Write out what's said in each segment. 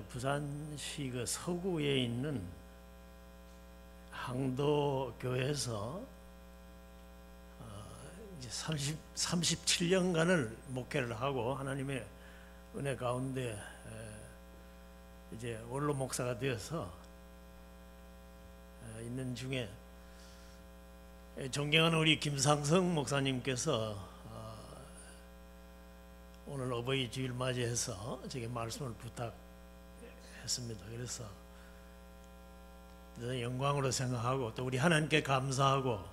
부산시 그 서구에 있는 항도 교회에서 이제 37년간을 목회를 하고 하나님의 은혜 가운데 이제 원로 목사가 되어서 있는 중에 존경하는 우리 김상성 목사님께서 오늘 어버이 주일 맞이해서 제게 말씀을 부탁했습니다. 그래서 영광으로 생각하고 또 우리 하나님께 감사하고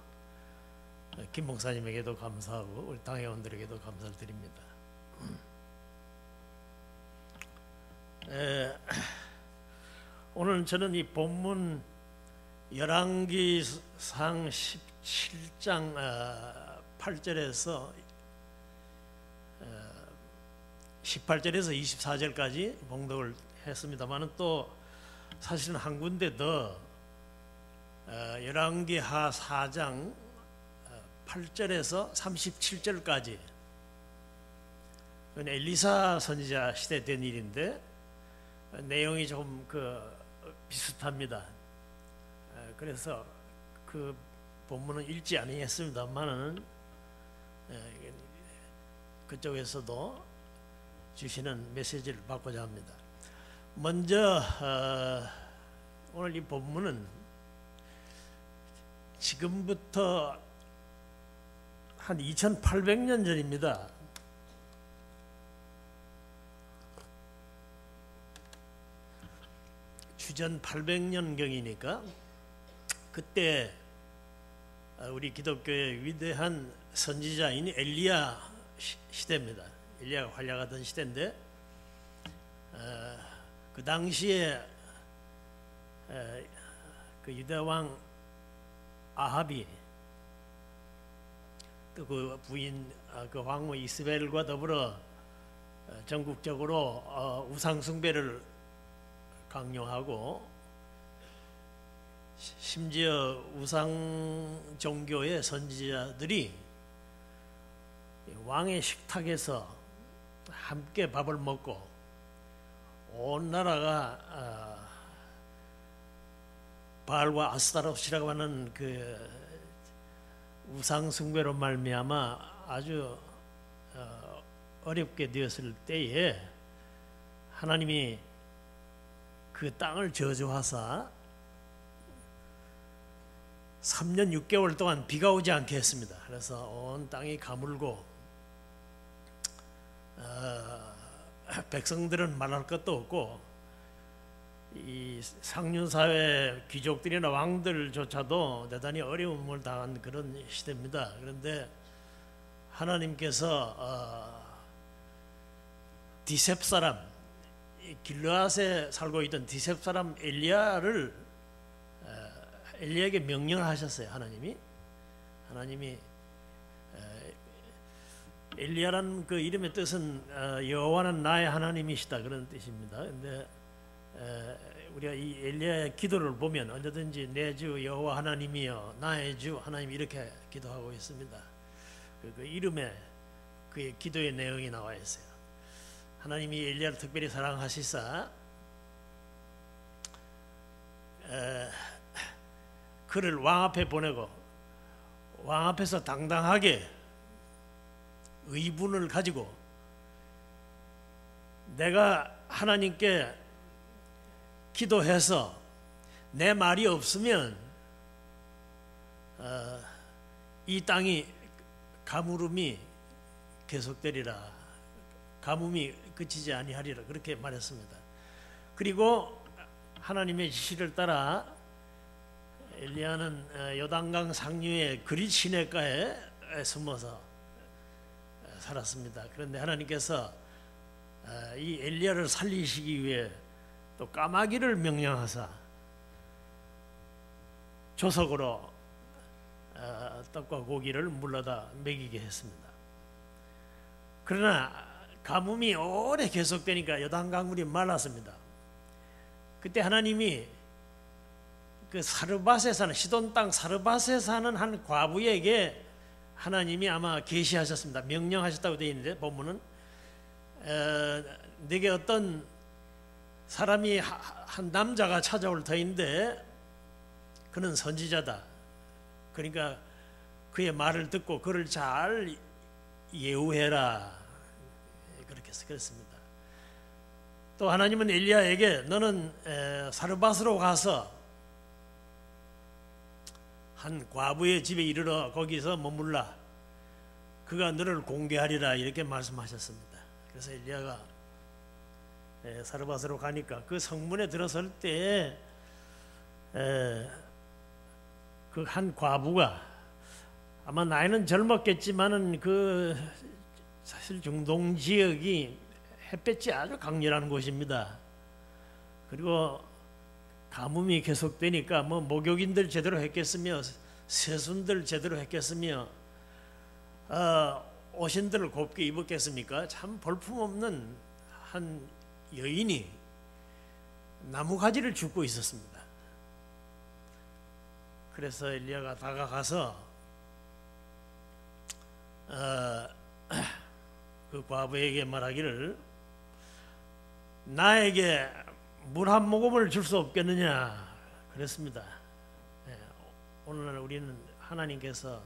김 목사님에게도 감사하고 우리 당회원들에게도 감사를 드립니다. 오늘 저는 이 본문 열왕기상 17장 8절에서 18절에서 24절까지 봉독을 했습니다만 또 사실은 한 군데 더 열왕기하 4장 8절에서 37절까지 엘리사 선지자 시대 된 일인데 내용이 좀 비슷합니다. 그래서 그 본문은 읽지 아니했습니다만은 그쪽에서도 주시는 메시지를 받고자 합니다. 먼저 오늘 이 본문은 지금부터 한 2800년 전입니다. 주전 800년경이니까 그때 우리 기독교의 위대한 선지자인 엘리야 시대입니다. 엘리야가 활약하던 시대인데 그 당시에 그 유다 왕 아합이 또 그 부인 그 왕후 이스벨과 더불어 전국적으로 우상 숭배를 강요하고 심지어 우상 종교의 선지자들이 왕의 식탁에서 함께 밥을 먹고 온 나라가 바알과 아스타롯이라고 하는 그 우상 숭배로 말미암아 아주 어렵게 되었을 때에 하나님이 그 땅을 저주하사 3년 6개월 동안 비가 오지 않게 했습니다. 그래서 온 땅이 가물고 백성들은 말할 것도 없고 이 상류사회 귀족들이나 왕들조차도 대단히 어려움을 당한 그런 시대입니다. 그런데 하나님께서 디셉 사람 길르앗에 살고 있던 디셉 사람 엘리야에게 명령을 하셨어요. 하나님이 엘리야라는 그 이름의 뜻은 여호와는 나의 하나님이시다 그런 뜻입니다. 그런데 우리가 이 엘리야의 기도를 보면 언제든지 내 주 여호와 하나님이여 나의 주 하나님 이렇게 기도하고 있습니다. 그 이름에 그의 기도의 내용이 나와 있어요. 하나님이 엘리야를 특별히 사랑하시사 그를 왕 앞에 보내고 왕 앞에서 당당하게 의분을 가지고 내가 하나님께 기도해서 내 말이 없으면 이 땅이 가물음이 계속되리라 가뭄이 그치지 아니하리라 그렇게 말했습니다. 그리고 하나님의 지시를 따라 엘리야는 요단강 상류의 그릿 시냇가에 숨어서 살았습니다. 그런데 하나님께서 이 엘리야를 살리시기 위해 또 까마귀를 명령하사 조석으로 떡과 고기를 물러다 먹이게 했습니다. 그러나 가뭄이 오래 계속되니까 요단강물이 말랐습니다. 그때 하나님이 그 사르밧에 사는 시돈 땅 사르밧에 사는 한 과부에게 하나님이 아마 계시하셨습니다. 명령하셨다고 되어 있는데 본문은 내게 어떤 사람이 한 남자가 찾아올 터인데 그는 선지자다. 그러니까 그의 말을 듣고 그를 잘 예우해라. 그렇게 그랬습니다. 또 하나님은 엘리야에게 너는 사르밧으로 가서 한 과부의 집에 이르러 거기서 머물라. 그가 너를 공개하리라. 이렇게 말씀하셨습니다. 그래서 엘리야가 사르밧으로 가니까 그 성문에 들어설 때 그 한 과부가 아마 나이는 젊었겠지만은 그 사실 중동 지역이 햇볕이 아주 강렬한 곳입니다. 그리고 가뭄이 계속되니까 뭐 목욕인들 제대로 했겠으며 세순들 제대로 했겠으며 옷인들을 곱게 입었겠습니까? 참 볼품없는 한 여인이 나무가지를 줍고 있었습니다. 그래서 엘리야가 다가가서 그 과부에게 말하기를 나에게 물 한 모금을 줄 수 없겠느냐 그랬습니다. 오늘날 우리는 하나님께서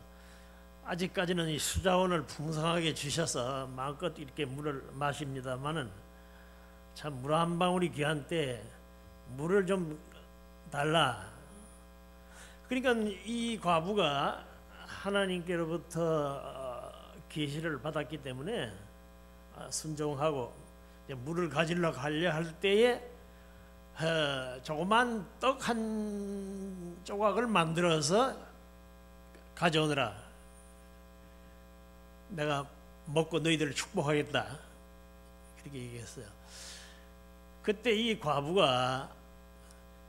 아직까지는 이 수자원을 풍성하게 주셔서 마음껏 이렇게 물을 마십니다만은 참 물 한 방울이 귀한 때 물을 좀 달라. 그러니까 이 과부가 하나님께로부터 계시를 받았기 때문에 순종하고 물을 가지려고 하려 할 때에 조그만 떡 한 조각을 만들어서 가져오느라 내가 먹고 너희들을 축복하겠다 그렇게 얘기했어요. 그때 이 과부가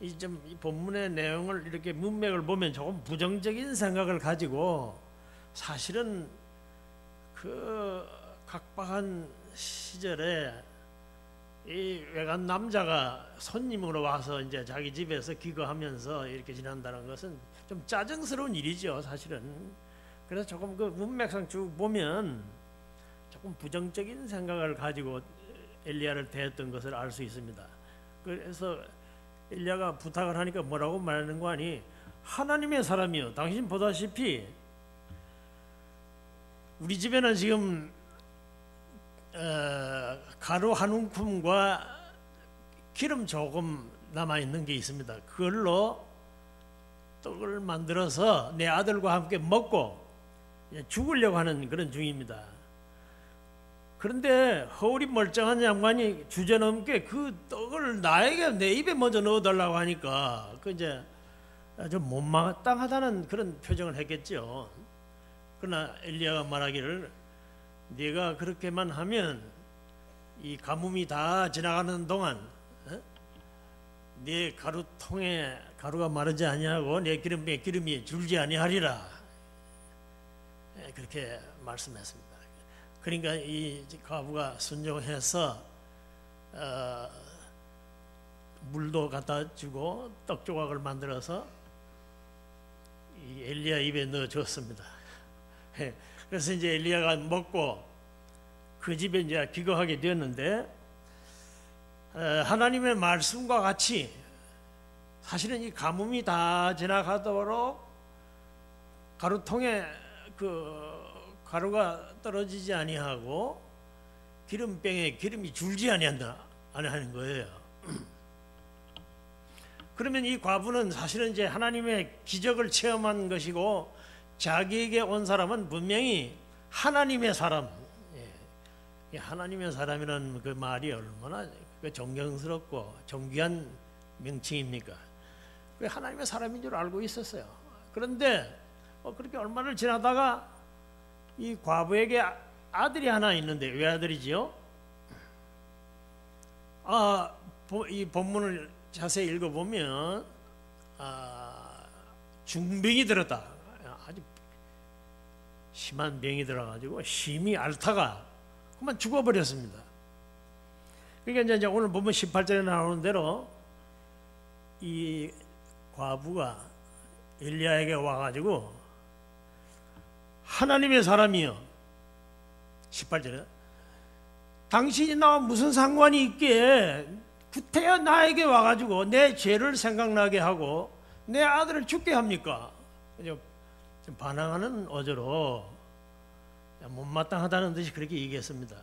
이 본문의 내용을 이렇게 문맥을 보면 조금 부정적인 생각을 가지고 사실은 그 각박한 시절에 이 외간 남자가 손님으로 와서 이제 자기 집에서 기거하면서 이렇게 지낸다는 것은 좀 짜증스러운 일이죠, 사실은. 그래서 조금 그 문맥상 쭉 보면 조금 부정적인 생각을 가지고 엘리야를 대했던 것을 알 수 있습니다. 그래서 엘리야가 부탁을 하니까 뭐라고 말하는 거 아니? 하나님의 사람이요, 당신 보다시피 우리 집에는 지금 가루 한 움큼과 기름 조금 남아있는 게 있습니다. 그걸로 떡을 만들어서 내 아들과 함께 먹고 죽으려고 하는 그런 중입니다. 그런데 허울이 멀쩡한 양반이 주저넘게 그 떡을 나에게 내 입에 먼저 넣어달라고 하니까 그 이제 좀 못마땅하다는 그런 표정을 했겠죠. 그러나 엘리야가 말하기를 네가 그렇게만 하면 이 가뭄이 다 지나가는 동안 네 가루통에 가루가 마르지 아니하고 내 기름에 기름이 줄지 아니하리라 그렇게 말씀했습니다. 그러니까 이 과부가 순종해서 물도 갖다 주고 떡 조각을 만들어서 이 엘리야 입에 넣어 줬습니다. 그래서 이제 엘리야가 먹고 그 집에 이제 기거하게 되었는데 하나님의 말씀과 같이 사실은 이 가뭄이 다 지나가도록 가루통에 그 가루가 떨어지지 아니하고 기름병에 기름이 줄지 아니한다 하는 거예요. 그러면 이 과부는 사실은 이제 하나님의 기적을 체험한 것이고 자기에게 온 사람은 분명히 하나님의 사람. 하나님의 사람이라는 그 말이 얼마나 존경스럽고 존귀한 명칭입니까? 그 하나님의 사람인 줄 알고 있었어요. 그런데 그렇게 얼마를 지나다가 이 과부에게 아들이 하나 있는데 외아들이지요. 이 본문을 자세히 읽어보면 중병이 들었다. 아주 심한 병이 들어가지고 심히 앓다가 그만 죽어버렸습니다. 그러니까 이제 오늘 보면 18절에 나오는 대로 이 과부가 엘리야에게 와가지고 하나님의 사람이여 18절에 당신이 나와 무슨 상관이 있기에 구태여 나에게 와가지고 내 죄를 생각나게 하고 내 아들을 죽게 합니까? 좀 반항하는 어조로 못마땅하다는 듯이 그렇게 얘기했습니다.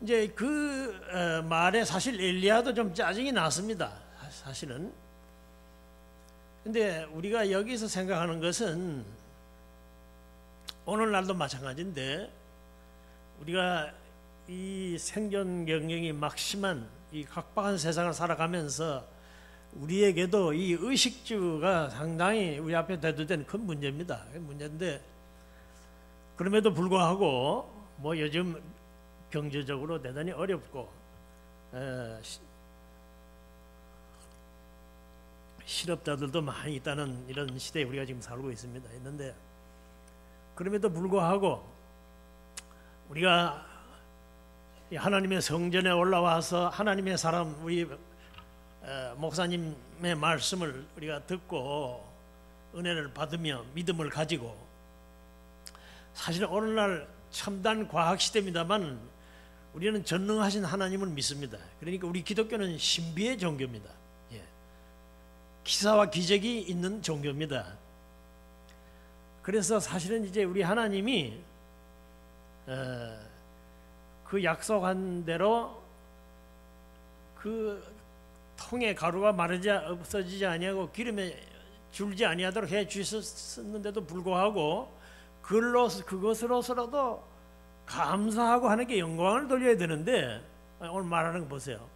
이제 그 말에 사실 엘리야도 좀 짜증이 났습니다. 사실은. 근데 우리가 여기서 생각하는 것은 오늘날도 마찬가지인데, 우리가 이 생존 경쟁이 막심한 이 각박한 세상을 살아가면서 우리에게도 이 의식주가 상당히 우리 앞에 대두된 큰 문제입니다. 문제인데, 그럼에도 불구하고 뭐 요즘 경제적으로 대단히 어렵고 실업자들도 많이 있다는 이런 시대에 우리가 지금 살고 있습니다. 있는데, 그럼에도 불구하고 우리가 하나님의 성전에 올라와서 하나님의 사람 우리 목사님의 말씀을 우리가 듣고 은혜를 받으며 믿음을 가지고, 사실 오늘날 첨단 과학 시대입니다만 우리는 전능하신 하나님을 믿습니다. 그러니까 우리 기독교는 신비의 종교입니다. 기사와 기적이 있는 종교입니다. 그래서 사실은 이제 우리 하나님이 그 약속한 대로 그 통에 가루가 마르지 없어지지 아니하고 기름에 줄지 아니하도록 해 주셨는데도 불구하고 그것으로서라도 감사하고 하나님께 영광을 돌려야 되는데, 오늘 말하는 거 보세요.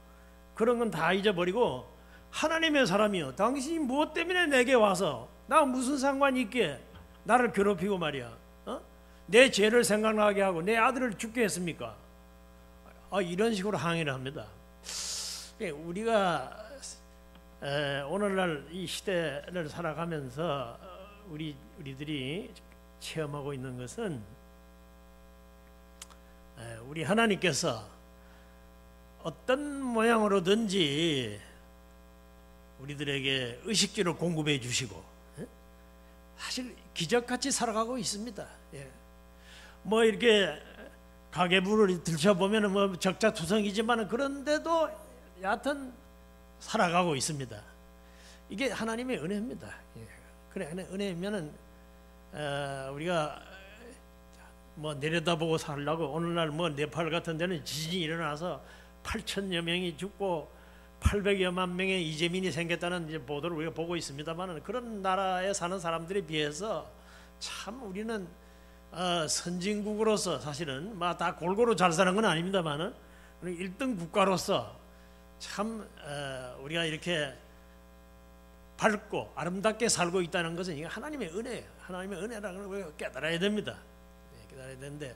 그런 건 다 잊어버리고 하나님의 사람이요, 당신이 무엇 때문에 내게 와서 나 무슨 상관이 있게 나를 괴롭히고 말이야, 내 죄를 생각나게 하고 내 아들을 죽게 했습니까? 이런 식으로 항의를 합니다. 우리가 오늘날 이 시대를 살아가면서 우리들이 체험하고 있는 것은, 우리 하나님께서 어떤 모양으로든지 우리들에게 의식주를 공급해 주시고 사실 기적같이 살아가고 있습니다. 뭐 이렇게 가계부를 들춰보면 뭐 적자투성이지만 그런데도 여하튼 살아가고 있습니다. 이게 하나님의 은혜입니다. 그래, 은혜면은 우리가 뭐 내려다보고 살라고 오늘날 뭐 네팔 같은 데는 지진이 일어나서 8천여 명이 죽고 800여만 명의 이재민이 생겼다는 이제 보도를 우리가 보고 있습니다만, 그런 나라에 사는 사람들에 비해서 참 우리는 선진국으로서 사실은 막 다 골고루 잘 사는 건 아닙니다만 1등 국가로서 참 우리가 이렇게 밝고 아름답게 살고 있다는 것은 이게 하나님의 은혜예요. 하나님의 은혜라는 걸 깨달아야 됩니다. 깨달아야 되는데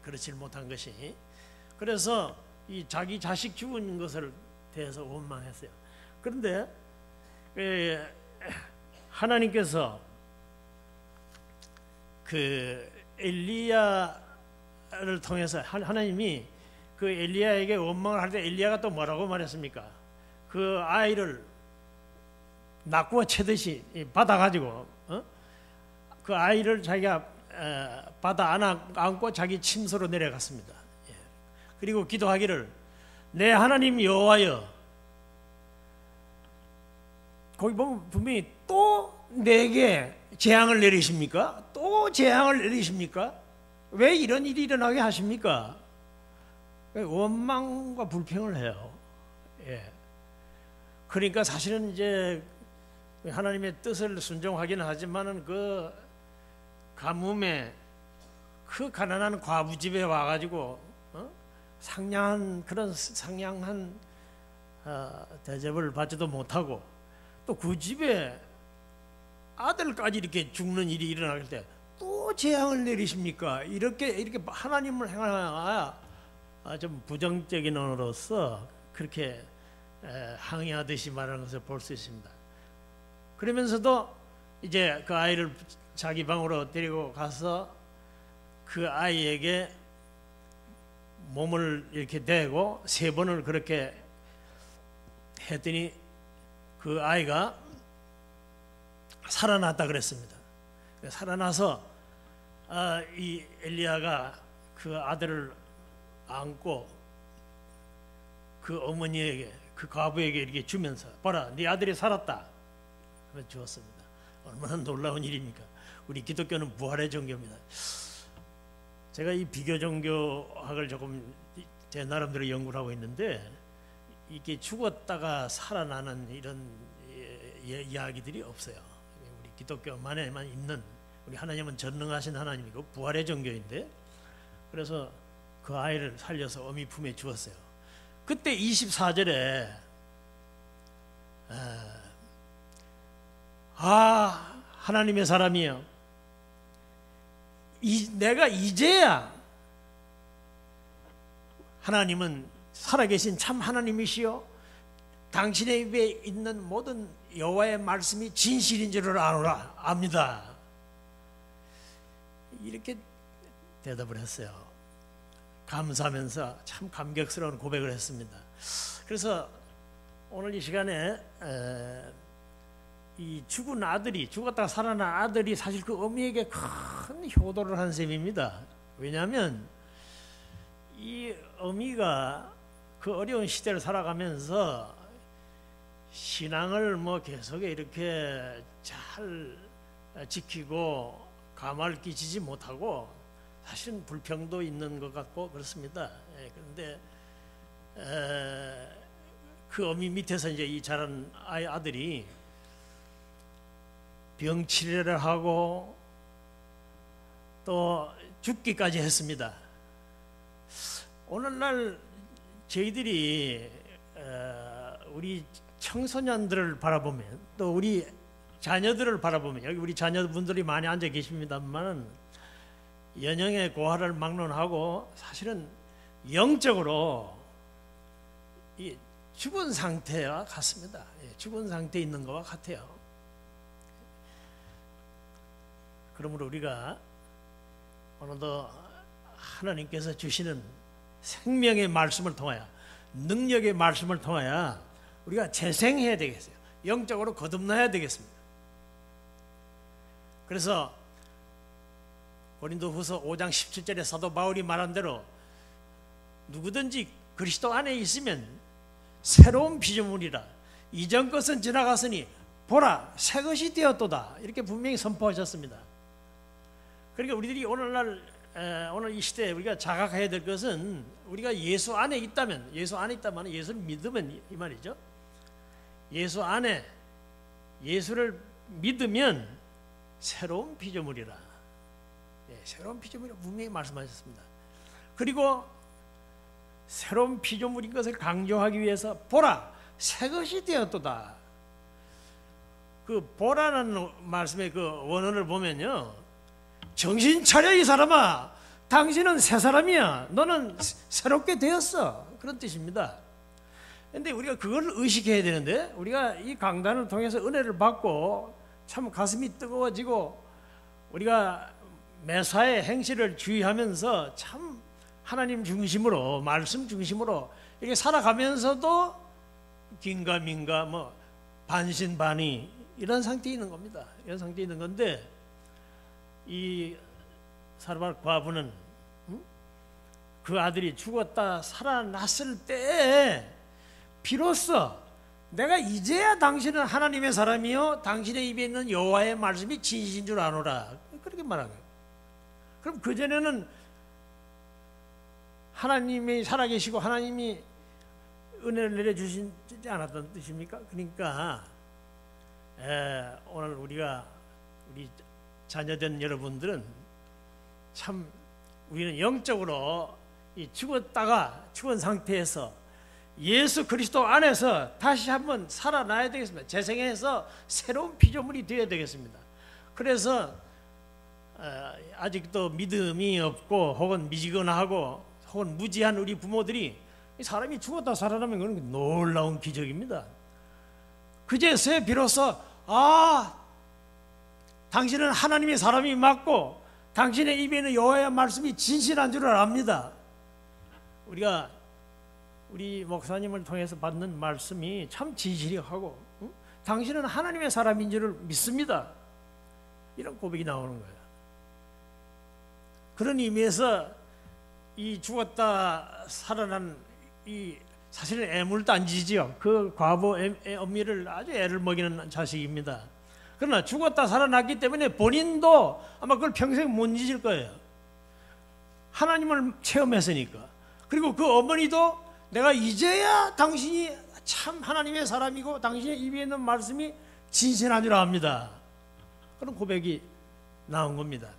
그렇지 못한 것이, 그래서 이 자기 자식 죽은 것을 대해서 원망했어요. 그런데 하나님께서 그 엘리야를 통해서 하나님이 그 엘리야에게 원망을 할 때 엘리야가 또 뭐라고 말했습니까? 그 아이를 낙구와 채듯이 받아가지고 그 아이를 자기가 받아 안고 자기 침소로 내려갔습니다. 그리고 기도하기를, 내 하나님 여호와여, 거기 보면 분명히 또 내게 재앙을 내리십니까? 또 재앙을 내리십니까? 왜 이런 일이 일어나게 하십니까? 원망과 불평을 해요. 그러니까 사실은 이제 하나님의 뜻을 순종하기는 하지만은 그 가뭄에 그 가난한 과부 집에 와가지고 상냥한 대접을 받지도 못하고, 또 그 집에 아들까지 이렇게 죽는 일이 일어날 때 또 재앙을 내리십니까? 이렇게 하나님을 행하야 좀 부정적인 언어로서 그렇게 항의하듯이 말하는 것을 볼 수 있습니다. 그러면서도 이제 그 아이를 자기 방으로 데리고 가서 그 아이에게 몸을 이렇게 대고 3번을 그렇게 했더니 그 아이가 살아났다 그랬습니다. 살아나서 이 엘리야가 그 아들을 안고 그 어머니에게, 그 과부에게 이렇게 주면서 봐라, 네 아들이 살았다 하며 주었습니다. 얼마나 놀라운 일입니까? 우리 기독교는 부활의 종교입니다. 제가 이 비교 종교학을 조금 제 나름대로 연구를 하고 있는데, 이게 죽었다가 살아나는 이런 이야기들이 없어요. 우리 기독교만에만 있는, 우리 하나님은 전능하신 하나님이고 부활의 종교인데, 그래서 그 아이를 살려서 어미 품에 주었어요. 그때 24절에 하나님의 사람이여, 내가 이제야, 하나님은 살아계신 참 하나님이시여 당신의 입에 있는 모든 여호와의 말씀이 진실인 줄을 압니다. 이렇게 대답을 했어요. 감사하면서 참 감격스러운 고백을 했습니다. 그래서 오늘 이 시간에 이 죽은 아들이, 죽었다가 살아난 아들이 사실 그 어미에게 큰 효도를 한 셈입니다. 왜냐하면 이 어미가 그 어려운 시대를 살아가면서 신앙을 계속 이렇게 잘 지키고 감화를 끼치지 못하고 사실은 불평도 있는 것 같고 그렇습니다. 그런데 그 어미 밑에서 이제 이 자란 아들이 병치레를 하고 또 죽기까지 했습니다. 오늘날 저희들이 우리 청소년들을 바라보면, 또 우리 자녀들을 바라보면, 여기 우리 자녀분들이 많이 앉아 계십니다만 연영의 고하를 막론하고 사실은 영적으로 이 죽은 상태와 같습니다. 죽은 상태에 있는 것과 같아요. 그러므로 우리가 오늘도 하나님께서 주시는 생명의 말씀을 통하여, 능력의 말씀을 통하여 우리가 재생해야 되겠어요. 영적으로 거듭나야 되겠습니다. 그래서 고린도후서 5장 17절에 사도 바울이 말한 대로 누구든지 그리스도 안에 있으면 새로운 피조물이라, 이전 것은 지나갔으니 보라 새 것이 되었도다, 이렇게 분명히 선포하셨습니다. 그러니까 우리들이 오늘 이 시대에 우리가 자각해야 될 것은, 우리가 예수 안에 있다면, 예수를 믿으면 이 말이죠. 예수 안에, 예수를 믿으면 새로운 피조물이라. 새로운 피조물이라 분명히 말씀하셨습니다. 그리고 새로운 피조물인 것을 강조하기 위해서 보라 새 것이 되었도다. 그 보라는 말씀의 그 원어를 보면요, 정신 차려 이 사람아, 당신은 새 사람이야, 너는 새롭게 되었어, 그런 뜻입니다. 그런데 우리가 그걸 의식해야 되는데, 우리가 이 강단을 통해서 은혜를 받고 참 가슴이 뜨거워지고 우리가 매사의 행실을 주의하면서 참 하나님 중심으로, 말씀 중심으로 이렇게 살아가면서도 긴가민가 반신반의 이런 상태에 있는 겁니다. 이런 상태에 있는 건데, 이 사르밧 과부는 그 아들이 죽었다 살아났을 때 비로소 내가 이제야 당신은 하나님의 사람이요 당신의 입에 있는 여호와의 말씀이 진실인 줄 아노라, 그렇게 말한 거예요. 그럼 그전에는 하나님이 살아계시고 하나님이 은혜를 내려주시지 않았던 뜻입니까? 그러니까 오늘 우리 자녀된 여러분들은 참, 우리는 영적으로 이 죽은 상태에서 예수 그리스도 안에서 다시 한번 살아나야 되겠습니다. 재생해서 새로운 피조물이 되어야 되겠습니다. 그래서 아직도 믿음이 없고 혹은 미지근하고 혹은 무지한 우리 부모들이, 사람이 죽었다 살아나면 그건 놀라운 기적입니다. 그제서야 비로소 당신은 하나님의 사람이 맞고 당신의 입에 있는 여호와의 말씀이 진실한 줄을 압니다. 우리가 우리 목사님을 통해서 받는 말씀이 참 진실하고 당신은 하나님의 사람인 줄을 믿습니다, 이런 고백이 나오는 거예요. 그런 의미에서 이 죽었다 살아난 이 사실은 애물단지지요. 그 과부 어미를 아주 애를 먹이는 자식입니다. 그러나 죽었다 살아났기 때문에 본인도 아마 그걸 평생 못 잊을 거예요. 하나님을 체험했으니까. 그리고 그 어머니도 내가 이제야 당신이 참 하나님의 사람이고 당신의 입에 있는 말씀이 진실한 줄 압니다. 그런 고백이 나온 겁니다.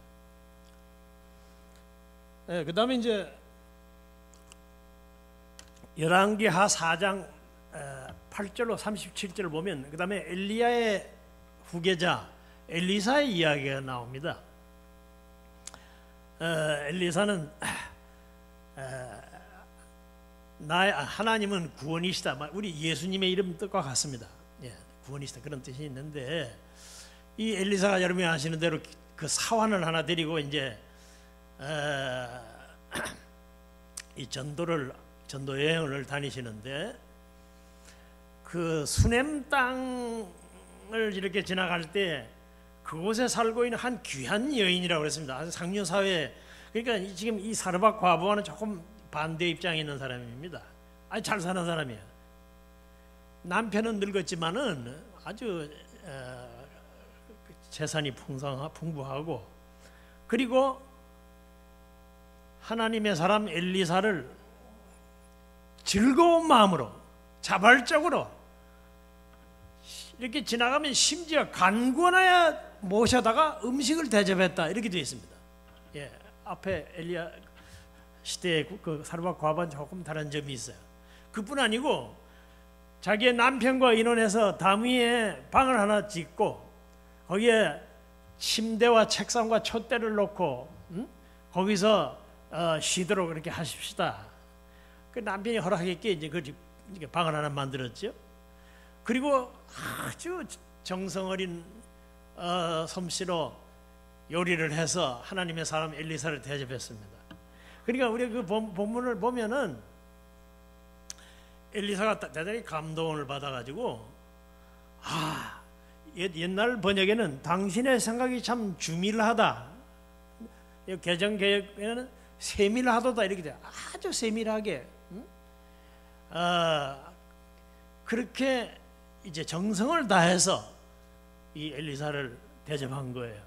그 다음에 이제 열왕기하 4장 8절로 37절을 보면 그 다음에 엘리야의 후계자 엘리사의 이야기가 나옵니다. 엘리사는 하나님은 구원이시다. 우리 예수님의 이름 뜻과 같습니다. 예, 구원이시다 그런 뜻이 있는데 이 엘리사가 여러분이 아시는 대로 그 사환을 하나 데리고 이제 이 전도 여행을 다니시는데 그 수넴 땅을 이렇게 지나갈 때 그곳에 살고 있는 한 귀한 여인이라고 그랬습니다. 아주 상류 사회. 그러니까 지금 이 사르밧 과부와는 조금 반대 입장에 있는 사람입니다. 아주 잘 사는 사람이에요. 남편은 늙었지만은 아주 재산이 풍부하고 그리고 하나님의 사람 엘리사를 즐거운 마음으로 자발적으로 이렇게 지나가면 심지어 간구하여 모셔다가 음식을 대접했다 이렇게 되어 있습니다. 예, 앞에 엘리야 시대의 그 사르밧 과부와는 조금 다른 점이 있어요. 그뿐 아니고 자기의 남편과 인원해서 담 위에 방을 하나 짓고 거기에 침대와 책상과 촛대를 놓고 거기서 쉬도록 그렇게 하십시다. 그 남편이 허락했기에 이제 그 방을 하나 만들었죠. 그리고 아주 정성어린 솜씨로 요리를 해서 하나님의 사람 엘리사를 대접했습니다. 그러니까 우리 그 본문을 보면은 엘리사가 대단히 감동을 받아가지고 옛날 번역에는 당신의 생각이 참 주밀하다. 개정개혁에는 세밀하도다 이렇게 돼요. 아주 세밀하게 그렇게 이제 정성을 다해서 이 엘리사를 대접한 거예요.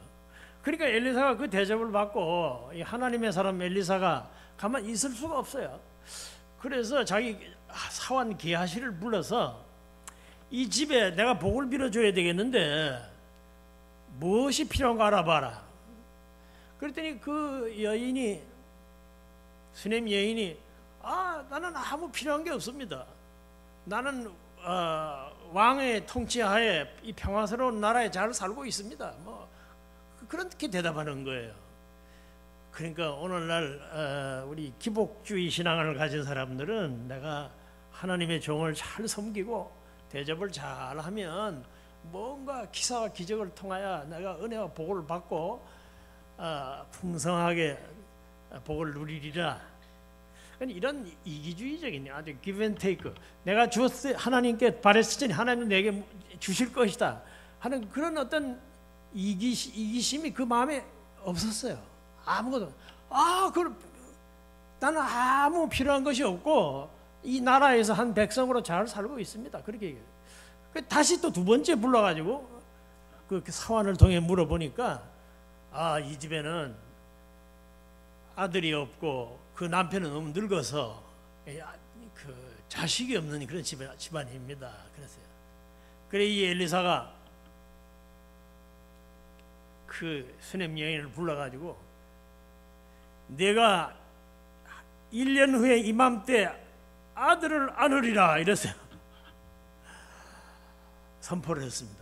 그러니까 엘리사가 그 대접을 받고 이 하나님의 사람 엘리사가 가만히 있을 수가 없어요. 그래서 자기 사환 게하시를 불러서 이 집에 내가 복을 빌어줘야 되겠는데 무엇이 필요한가 알아봐라. 그랬더니 그 여인이 수넴 여인이 나는 아무 필요한 게 없습니다. 나는 왕의 통치하에 이 평화스러운 나라에 잘 살고 있습니다. 뭐 그렇게 대답하는 거예요. 그러니까 오늘날 우리 기복주의 신앙을 가진 사람들은 내가 하나님의 종을 잘 섬기고 대접을 잘하면 뭔가 기사와 기적을 통하여 내가 은혜와 복을 받고 풍성하게 복을 누리리라. 이런 이기주의적인 아주 give and take, 내가 주었을 하나님께 바랬으니 하나님 내게 주실 것이다 하는 그런 어떤 이기심이 그 마음에 없었어요. 아무것도 나는 아무 필요한 것이 없고 이 나라에서 한 백성으로 잘 살고 있습니다. 그렇게 얘기해요. 다시 또 두 번째 불러가지고 그 사환을 통해 물어보니까 이 집에는 아들이 없고 그 남편은 너무 늙어서 그 자식이 없는 그런 집안입니다. 그랬어요. 그래 이 엘리사가 그 수넴 여인을 불러가지고 내가 1년 후에 이맘때 아들을 안으리라 이랬어요. 선포를 했습니다.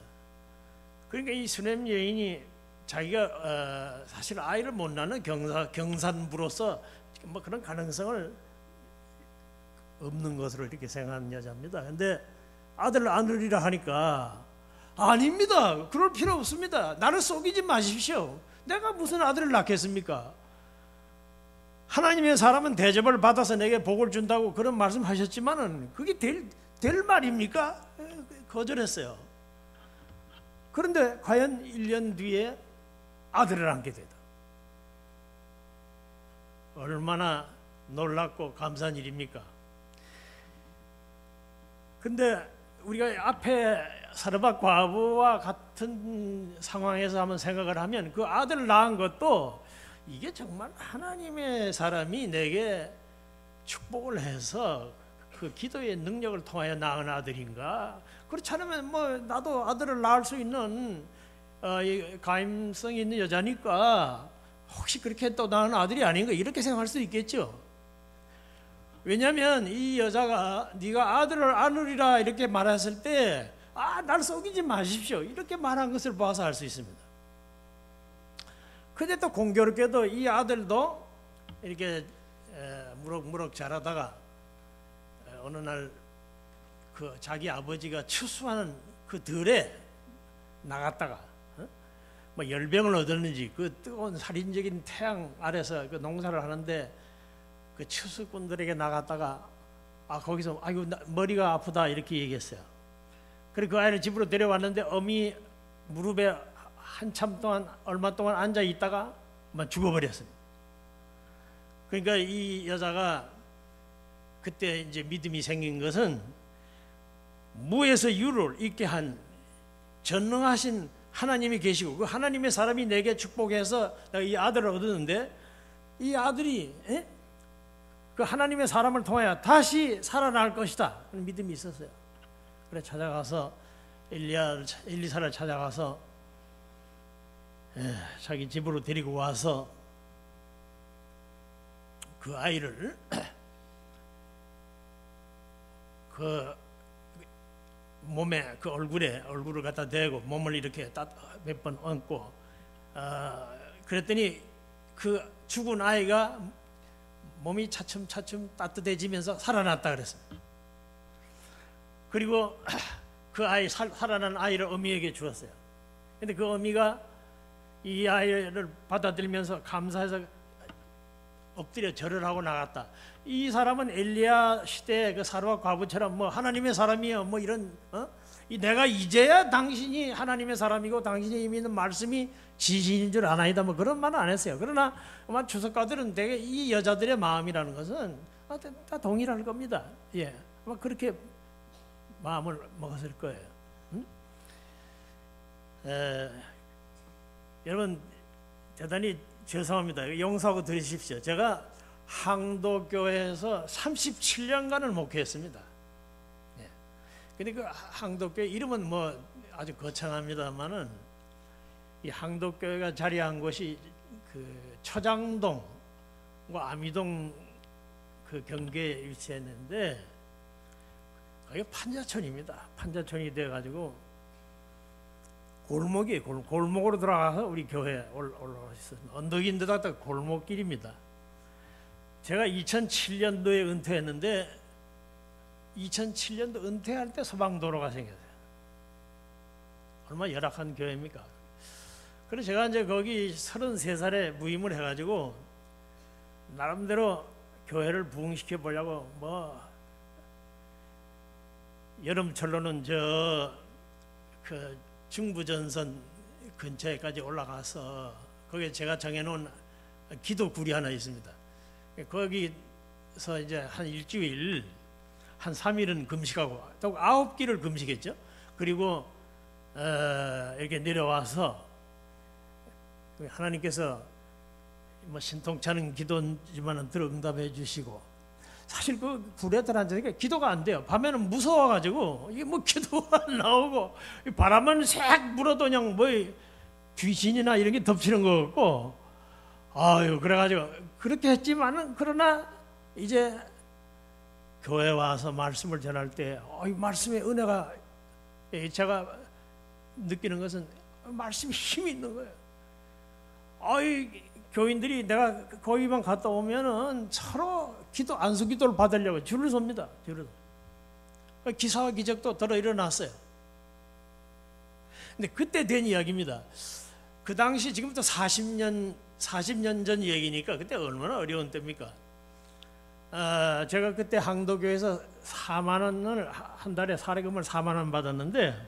그러니까 이 수넴 여인이 자기가 사실 아이를 못 낳는 경산부로서 뭐 그런 가능성을 없는 것으로 이렇게 생각하는 여자입니다. 근데 아들을 안으리라 하니까 아닙니다. 그럴 필요 없습니다. 나를 속이지 마십시오. 내가 무슨 아들을 낳겠습니까? 하나님의 사람은 대접을 받아서 내게 복을 준다고 그런 말씀하셨지만은 그게 될 말입니까? 거절했어요. 그런데 과연 1년 뒤에 아들을 안게 되다. 얼마나 놀랍고 감사한 일입니까? 근데 우리가 앞에 사르밧 과부와 같은 상황에서 한번 생각을 하면 그 아들을 낳은 것도 이게 정말 하나님의 사람이 내게 축복을 해서 그 기도의 능력을 통하여 낳은 아들인가? 그렇지 않으면 뭐 나도 아들을 낳을 수 있는 가임성이 있는 여자니까 혹시 그렇게 또 낳은 아들이 아닌가 이렇게 생각할 수 있겠죠. 왜냐하면 이 여자가 네가 아들을 안으리라 이렇게 말했을 때 날 속이지 마십시오 이렇게 말한 것을 봐서 알 수 있습니다. 근데 또 공교롭게도 이 아들도 이렇게 무럭무럭 자라다가 어느 날 그 자기 아버지가 추수하는 그 들에 나갔다가 뭐 열병을 얻었는지 그 뜨거운 살인적인 태양 아래서 그 농사를 하는데 그 추수꾼들에게 나갔다가 거기서 아이고 머리가 아프다 이렇게 얘기했어요. 그리고 그 아이를 집으로 데려왔는데 어미 무릎에 한참 동안 얼마 동안 앉아 있다가 죽어버렸습니다. 그러니까 이 여자가 그때 이제 믿음이 생긴 것은 무에서 유를 있게 한 전능하신 하나님이 계시고 그 하나님의 사람이 내게 축복해서 내가 이 아들을 얻었는데 이 아들이 그 하나님의 사람을 통하여 다시 살아날 것이다 그런 믿음이 있었어요. 그래 찾아가서 엘리사를 찾아가서 자기 집으로 데리고 와서 그 아이를 그 몸에 그 얼굴을 갖다 대고 몸을 이렇게 몇 번 얹고 그랬더니 그 죽은 아이가 몸이 차츰차츰 따뜻해지면서 살아났다 그랬습니다. 그리고 그 아이 살아난 아이를 어미에게 주었어요. 근데 그 어미가 이 아이를 받아들이면서 감사해서 엎드려 절을 하고 나갔다. 이 사람은 엘리야 시대의 그 사르밧 과부처럼 뭐 하나님의 사람이요 뭐 이런 내가 이제야 당신이 하나님의 사람이고 당신이 이미 있는 말씀이 지신인 줄 아나이다 뭐 그런 말은 안 했어요. 그러나 아마 주석가들은 되게 이 여자들의 마음이라는 것은 다 동일할 겁니다. 예, 아마 그렇게 마음을 먹었을 거예요. 여러분 대단히 죄송합니다. 용서하고 들으십시오. 제가 항도교회에서 37년간을 목회했습니다. 예. 근데 그 항도교회 이름은 뭐 아주 거창합니다만은 이 항도교회가 자리한 곳이 그 초장동과 아미동 그 경계에 위치했는데 거기 판자촌입니다. 판자촌이 돼가지고 골목으로 들어가서 우리 교회에 올라왔습니다. 언덕인데다가 골목길입니다. 제가 2007년도에 은퇴했는데 2007년도 은퇴할 때 소방도로가 생겼어요. 얼마나 열악한 교회입니까? 그래서 제가 이제 거기 33살에 무임을 해가지고 나름대로 교회를 부흥시켜 보려고 뭐 여름철로는 그 중부전선 근처에까지 올라가서 거기에 제가 정해놓은 기도굴이 하나 있습니다. 거기서 이제 한 일주일 한 3일은 금식하고 또 9끼를 금식했죠. 그리고 이렇게 내려와서 하나님께서 뭐 신통치 않은 기도지만은 응답해 주시고 사실 그 구레들한테 기도가 안 돼요. 밤에는 무서워가지고 이게 뭐 기도가 안 나오고 바람은 색 불어도 그냥 뭐 귀신이나 이런 게 덮치는 거 같고 그래가지고 그렇게 했지만은 그러나 이제 교회 와서 말씀을 전할 때 말씀의 은혜가 제가 느끼는 것은 말씀이 힘이 있는 거예요. 교인들이 내가 거기만 갔다 오면은 서로 안수 기도를 받으려고 줄을 섭니다. 기사와 기적도 들어 일어났어요. 근데 그때 된 이야기입니다. 그 당시 지금부터 40년 전 얘기니까 그때 얼마나 어려운 때입니까? 제가 그때 항도교에서 4만 원을 한 달에 사례금을 4만 원 받았는데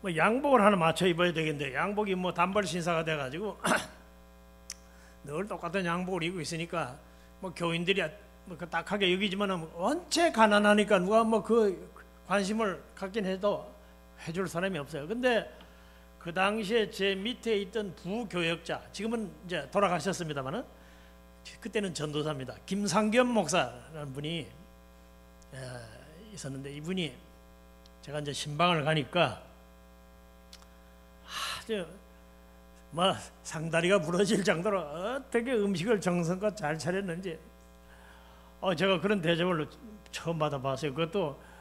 뭐 양복을 하나 맞춰 입어야 되겠는데 양복이 뭐 단벌 신사가 돼가지고 늘 똑같은 양복을 입고 있으니까 뭐 교인들이 뭐 딱하게 여기지만은 원체 가난하니까 누가 뭐 그 관심을 갖긴 해도 해줄 사람이 없어요. 근데 그 당시에 제 밑에 있던 부교역자, 지금은 이제 돌아가셨습니다만은 그때는 전도사입니다. 김상겸 목사라는 분이 있었는데, 이분이 제가 이제 신방을 가니까 아주 뭐 상다리가 부러질 정도로 어떻게 음식을 정성껏 잘 차렸는지 제가 그런 대접을 처음 받아봤어요. 그것도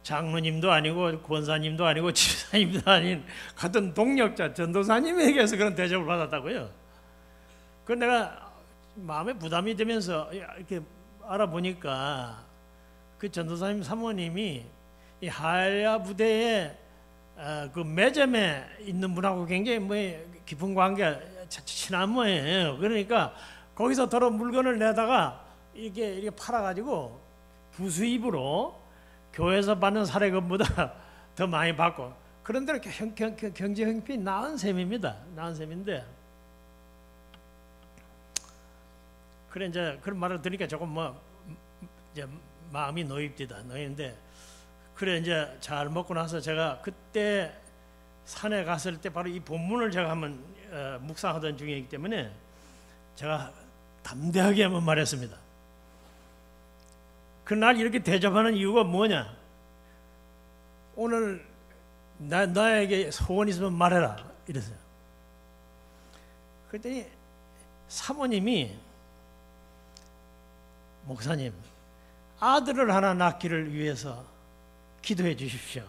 장로님도 아니고 권사님도 아니고 집사님도 아닌 같은 동력자 전도사님에게서 그런 대접을 받았다고요. 그 내가 마음에 부담이 되면서 이렇게 알아보니까 그 전도사님 사모님이 이 하야 부대에 그 매점에 있는 분하고 굉장히 뭐 깊은 관계, 친한 모예요. 그러니까 거기서 더러 물건을 내다가 이렇게 팔아가지고 부수입으로 교회에서 받는 사례금보다 더 많이 받고, 그런 대로 경제 형편이 나은 셈입니다. 나은 셈인데, 그래 이제 그런 말을 들으니까 조금 뭐 이제 마음이 놓이는데, 그래 이제 잘 먹고 나서 제가 그때 산에 갔을 때 바로 이 본문을 제가 한번 묵상하던 중이기 때문에 제가 담대하게 한번 말했습니다. 그날 이렇게 대접하는 이유가 뭐냐? 오늘 나에게 소원 있으면 말해라 이랬어요. 그랬더니 사모님이, 목사님, 아들을 하나 낳기를 위해서 기도해 주십시오.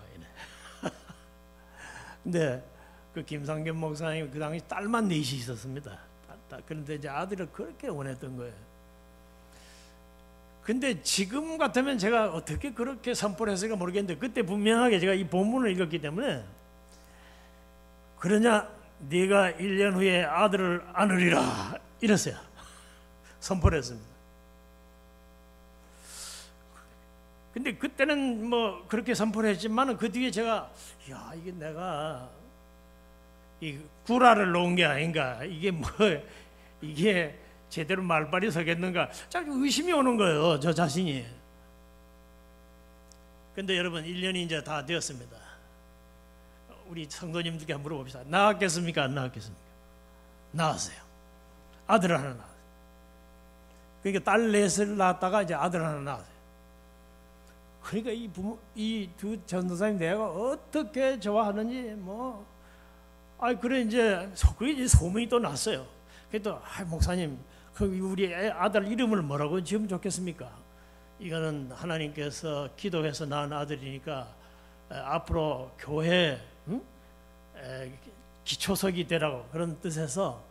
근데 그 김상겸 목사님 그 당시 딸만 넷이 있었습니다. 그런데 이제 아들을 그렇게 원했던 거예요. 근데 지금 같으면 제가 어떻게 그렇게 선포를 했을까 모르겠는데, 그때 분명하게 제가 이 본문을 읽었기 때문에, 그러냐 네가 1년 후에 아들을 안으리라 이랬어요. 선포를 했습니다. 근데 그때는 뭐 그렇게 선포를 했지만 그 뒤에 제가 이게 내가 이 구라를 놓은 게 아닌가, 이게 제대로 말발이 서겠는가, 자꾸 의심이 오는 거예요, 저 자신이. 근데 여러분 1년이 이제 다 되었습니다. 우리 성도님들께 한번 물어봅시다. 낳았겠습니까? 안 낳았겠습니까? 낳았어요. 아들을 하나 낳았어요. 그러니까 딸 넷을 낳았다가 이제 아들 하나 낳았어요. 그러니까 이 두 전도사님 내가 어떻게 좋아하는지 그래 이제 소문이 또 났어요. 그래도 목사님, 우리 아들 이름을 뭐라고 지으면 좋겠습니까? 이거는 하나님께서 기도해서 낳은 아들이니까 앞으로 교회 기초석이 되라고 그런 뜻에서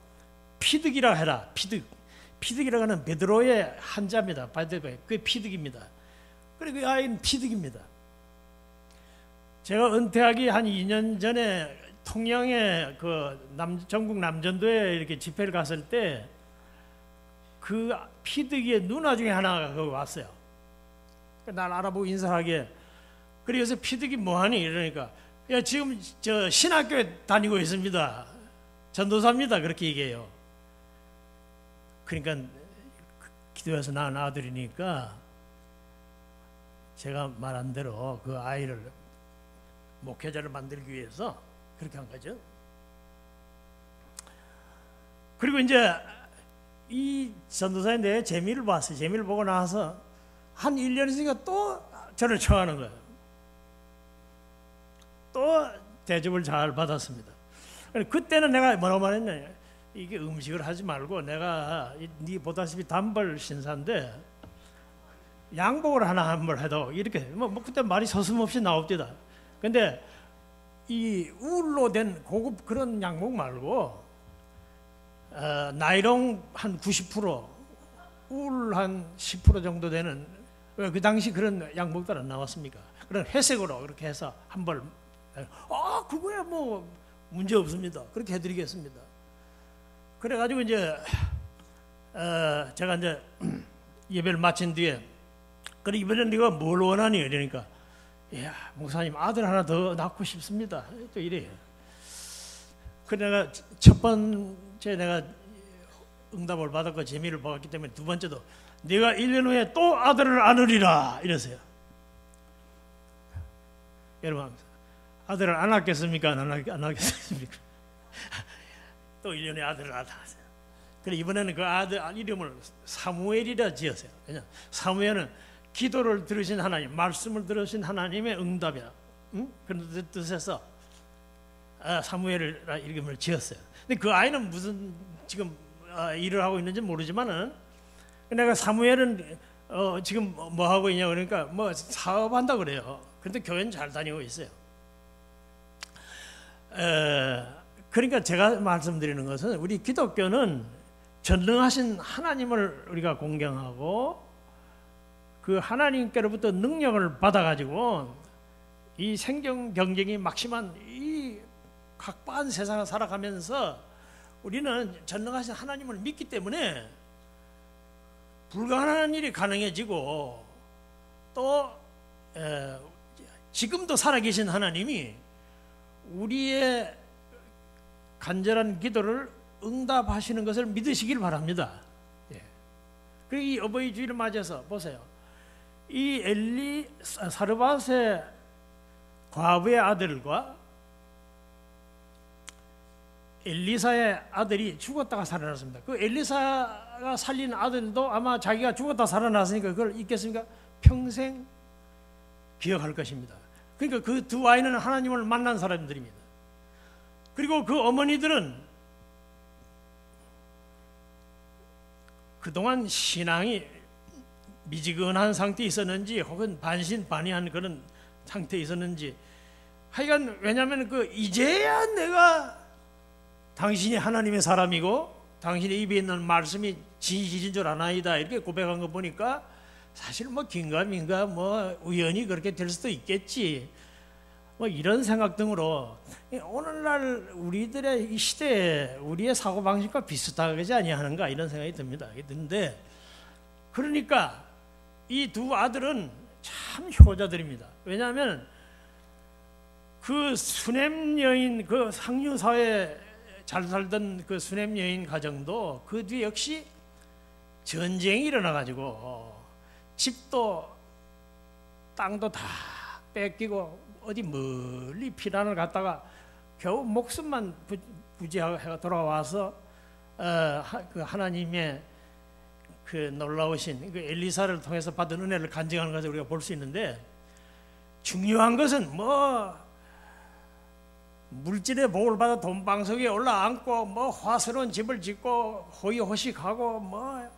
피득이라 해라. 피득이라고 하는 베드로의 한자입니다. 그게 피득입니다. 그리고 그 아이는 피득입니다. 제가 은퇴하기 한 2년 전에 통영에 전국 남전도에 이렇게 집회를 갔을 때 그 피득이의 누나 중에 하나가 거기 왔어요. 날 알아보고 인사하게, 그래서 피득이 뭐하니? 이러니까 지금 저 신학교에 다니고 있습니다. 전도사입니다. 그렇게 얘기해요. 그러니까 기도해서 낳은 아들이니까 제가 말한 대로 그 아이를 목회자를 만들기 위해서 그렇게 한 거죠. 그리고 이제 이 전도사에 대해 재미를 봤어요. 재미를 보고 나서 한 1년 있으니까 또 저를 청하는 거예요. 또 대접을 잘 받았습니다. 그때는 내가 뭐라고 말했냐, 이게 음식을 하지 말고 내가 네 보다시피 단벌 신사인데 양복을 하나 한 벌 해도 이렇게 그때 말이 서슴없이 나옵니다. 근데 이 울로 된 고급 그런 양복 말고 나이롱 한 90%, 울 한 10% 정도 되는, 그 당시 그런 양복들 안 나왔습니까? 그런 회색으로 그렇게 해서 한 벌, 그거야 뭐 문제 없습니다. 그렇게 해드리겠습니다. 그래가지고 이제 제가 이제 예배를 마친 뒤에, 그래 이번엔 네가 뭘 원하니? 이러니까, 야 목사님 아들 하나 더 낳고 싶습니다. 또 이래요. 그래 내가 첫 번째 내가 응답을 받았고 재미를 받았기 때문에 두 번째도 네가 1년 후에 또 아들을 안으리라 이러세요. 여러분 아들을 안 낳겠습니까? 안 낳겠습니까? 또 1년에 아들을 낳았어요. 그래 이번에는 그 아들 이름을 사무엘이라 지었어요. 왜냐 사무엘은 기도를 들으신 하나님, 말씀을 들으신 하나님의 응답이야. 응? 그런 뜻에서 사무엘이라 이름을 지었어요. 근데 그 아이는 무슨 지금 일을 하고 있는지 모르지만은 내가 사무엘은 지금 뭐 하고 있냐 그러니까 뭐 사업한다 그래요. 그런데 교회는 잘 다니고 있어요. 그러니까 제가 말씀드리는 것은 우리 기독교는 전능하신 하나님을 우리가 공경하고 그 하나님께로부터 능력을 받아가지고 이 생경 경쟁이 막심한 이 각박한 세상을 살아가면서 우리는 전능하신 하나님을 믿기 때문에 불가능한 일이 가능해지고 또 지금도 살아계신 하나님이 우리의 간절한 기도를 응답하시는 것을 믿으시길 바랍니다. 그리고 이 어버이 주일을 맞이해서 보세요. 이 사르밧의 과부의 아들과 엘리사의 아들이 죽었다가 살아났습니다. 그 엘리사가 살린 아들도 아마 자기가 죽었다 살아났으니까 그걸 잊겠습니까? 평생 기억할 것입니다. 그러니까 그 두 아이는 하나님을 만난 사람들입니다. 그리고 그 어머니들은 그동안 신앙이 미지근한 상태에 있었는지 혹은 반신반의한 그런 상태에 있었는지 하여간 왜냐하면 이제야 내가 당신이 하나님의 사람이고 당신의 입에 있는 말씀이 진실인 줄 아나이다 이렇게 고백한 거 보니까 사실 뭐 긴가민가 뭐 우연히 그렇게 될 수도 있겠지 뭐 이런 생각 등으로 오늘날 우리들의 이 시대에 우리의 사고방식과 비슷하지 아니하는가 이런 생각이 듭니다. 그런데 그러니까 이 두 아들은 참 효자들입니다. 왜냐하면 그 수냄 여인 그 상류사회 잘 살던 그 수냄 여인 가정도 그 뒤에 역시 전쟁이 일어나가지고 집도 땅도 다 뺏기고 어디 멀리 피난을 갔다가 겨우 목숨만 부지하게 돌아와서 그 하나님의 그 놀라우신 그 엘리사를 통해서 받은 은혜를 간증하는 것을 우리가 볼 수 있는데 중요한 것은 뭐 물질의 복을 받아 돈방석에 올라앉고 뭐 화스러운 집을 짓고 호의호식하고 뭐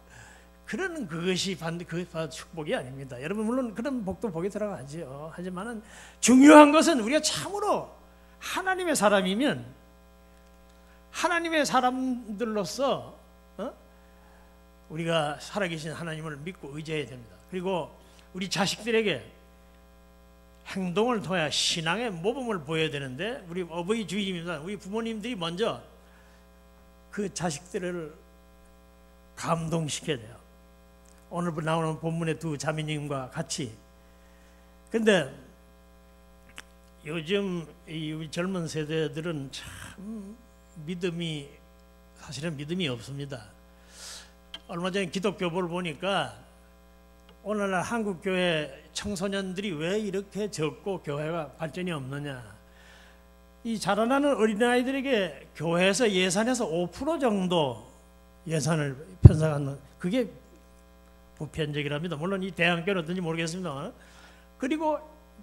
그런 그것이 그 축복이 아닙니다. 여러분 물론 그런 복도 복이 들어가죠. 하지만은 중요한 것은 우리가 참으로 하나님의 사람이면 하나님의 사람들로서 우리가 살아계신 하나님을 믿고 의지해야 됩니다. 그리고 우리 자식들에게 행동을 통해 신앙의 모범을 보여야 되는데 우리 어버이 주일입니다. 우리 부모님들이 먼저 그 자식들을 감동시켜야 돼요. 오늘 나오는 본문의 두 자매님과 같이. 근데 요즘 우리 젊은 세대들은 참 사실은 믿음이 없습니다. 얼마 전에 기독교보를 보니까 오늘날 한국교회 청소년들이 왜 이렇게 적고 교회가 발전이 없느냐. 이 자라나는 어린아이들에게 교회에서 예산에서 5% 정도 예산을 편성하는 그게 보편적이랍니다. 물론 이 대학교는 어떤지 모르겠습니다. 그리고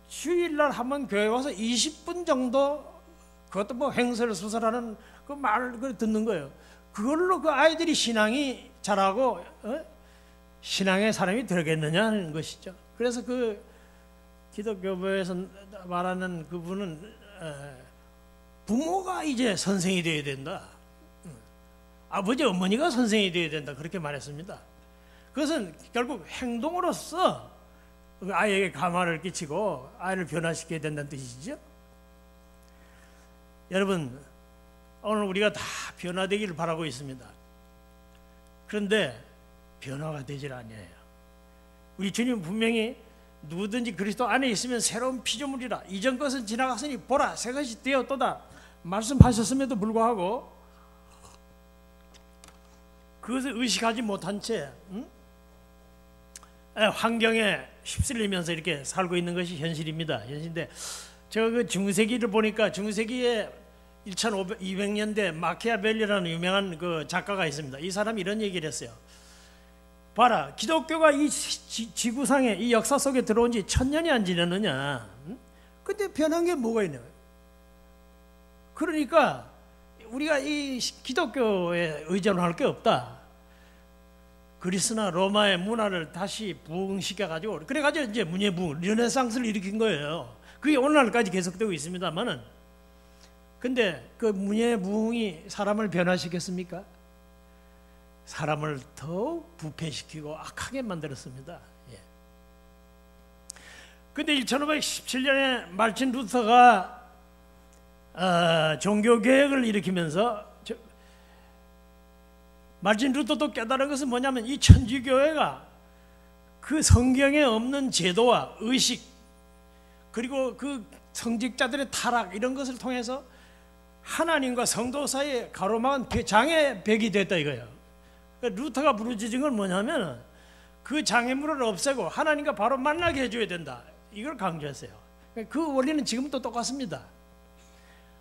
주일날 한번 교회 와서 20분 정도 그것도 뭐 행설수설하는 그 말을 듣는 거예요. 그걸로 그 아이들이 신앙이 자라고 신앙의 사람이 되겠느냐는 것이죠. 그래서 그 기독교부에서 말하는 그분은 부모가 이제 선생이 되어야 된다. 아버지 어머니가 선생이 되어야 된다. 그렇게 말했습니다. 그것은 결국 행동으로서 아이에게 감화를 끼치고 아이를 변화시켜야 된다는 뜻이죠. 여러분 오늘 우리가 다 변화되기를 바라고 있습니다. 그런데 변화가 되질 않아요. 우리 주님 분명히 누구든지 그리스도 안에 있으면 새로운 피조물이라 이전 것은 지나갔으니 보라 새 것이 되었도다 말씀하셨음에도 불구하고 그것을 의식하지 못한 채 환경에 휩쓸리면서 이렇게 살고 있는 것이 현실입니다. 현실인데 제가 그 중세기를 보니까 중세기에 1200년대 마키아벨리라는 유명한 그 작가가 있습니다. 이 사람이 이런 얘기를 했어요. 봐라, 기독교가 이 지구상에 이 역사 속에 들어온 지 1000년이 안 지났느냐. 근데 변한 게 뭐가 있냐. 그러니까 우리가 이 기독교에 의존할 게 없다. 그리스나 로마의 문화를 다시 부흥시켜가지고 그래가지고 이제 문예부흥, 르네상스를 일으킨 거예요. 그게 오늘날까지 계속되고 있습니다만은, 근데 그 문예부흥이 사람을 변화시켰습니까? 사람을 더욱 부패시키고 악하게 만들었습니다. 예. 근데 1517년에 말틴 루터가 종교개혁을 일으키면서 말틴 루터도 깨달은 것은 뭐냐면 이 천주교회가 그 성경에 없는 제도와 의식 그리고 그 성직자들의 타락 이런 것을 통해서 하나님과 성도 사이에 가로막은 장애벽이 됐다 이거예요. 루터가 부르짖은 건 뭐냐면 그 장애물을 없애고 하나님과 바로 만나게 해줘야 된다. 이걸 강조했어요. 그 원리는 지금도 똑같습니다.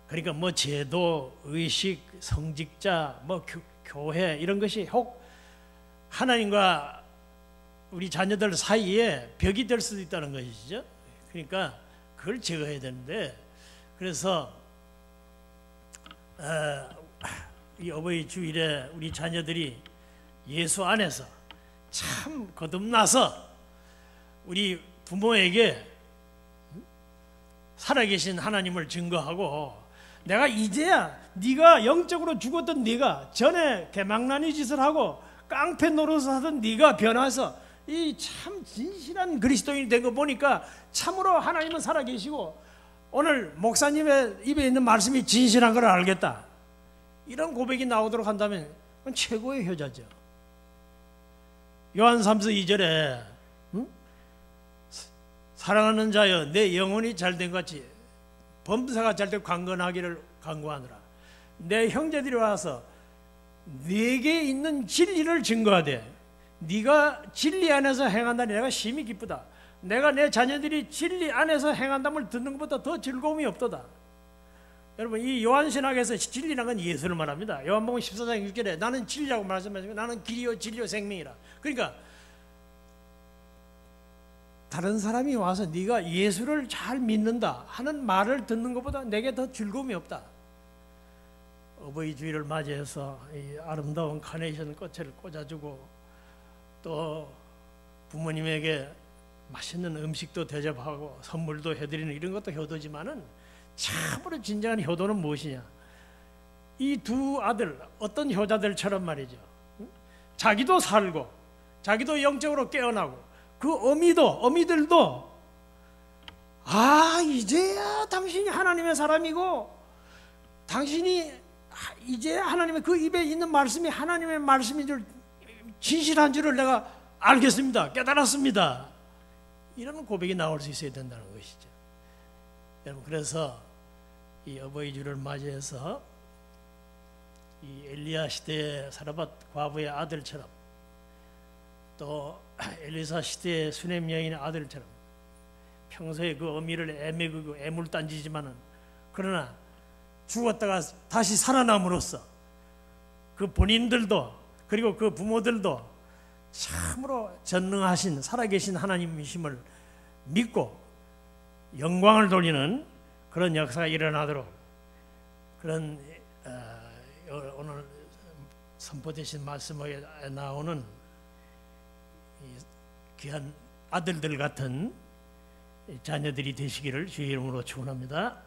그러니까 뭐 제도, 의식, 성직자, 뭐 교회 이런 것이 혹 하나님과 우리 자녀들 사이에 벽이 될 수도 있다는 것이죠. 그러니까 그걸 제거해야 되는데, 그래서 이 어버이 주일에 우리 자녀들이 예수 안에서 참 거듭나서 우리 부모에게 살아계신 하나님을 증거하고, 내가 이제야 네가 영적으로 죽었던 네가 전에 개망나니 짓을 하고 깡패 노릇을 하던 네가 변화해서 이 참 진실한 그리스도인이 된 거 보니까 참으로 하나님은 살아계시고 오늘 목사님의 입에 있는 말씀이 진실한 걸 알겠다. 이런 고백이 나오도록 한다면 그건 최고의 효자죠. 요한 3서 2절에 사랑하는 자여 내 영혼이 잘된 같이 범사가 잘되고 강건하기를 간구하느라. 내 형제들이 와서 네게 있는 진리를 증거하되 네가 진리 안에서 행한다니 내가 심히 기쁘다. 내가 내 자녀들이 진리 안에서 행한담을 듣는 것보다 더 즐거움이 없도다. 여러분, 이 요한신학에서 진리라는 건 예수를 말합니다. 요한복음 14장 6절에 나는 진리라고 말씀하시고 나는 길이요 진리요 생명이라. 그러니까 다른 사람이 와서 네가 예수를 잘 믿는다 하는 말을 듣는 것보다 내게 더 즐거움이 없다. 어버이 주일을 맞이해서 이 아름다운 카네이션 꽃을 꽂아주고 또 부모님에게 맛있는 음식도 대접하고 선물도 해드리는 이런 것도 효도지만은 참으로 진정한 효도는 무엇이냐. 이 두 아들 어떤 효자들처럼 말이죠. 자기도 살고 자기도 영적으로 깨어나고 그 어미들도 이제야 당신이 하나님의 사람이고 당신이 이제 하나님의 그 입에 있는 말씀이 하나님의 말씀인 줄 진실한 줄을 내가 알겠습니다. 깨달았습니다. 이런 고백이 나올 수 있어야 된다는 것이죠. 여러분, 그래서 이 어버이 주를 맞이해서 이 엘리야 시대에 사르밧 과부의 아들처럼 또 엘리사 시대의 수넴 여인의 아들처럼 평소에 그 어미를 애매고 애물단지지만은 그러나 죽었다가 다시 살아남으로써 그 본인들도 그리고 그 부모들도 참으로 전능하신 살아계신 하나님이심을 믿고 영광을 돌리는 그런 역사가 일어나도록 그런 오늘 선포되신 말씀에 나오는 귀한 아들들 같은 자녀들이 되시기를 주의 이름으로 축원합니다.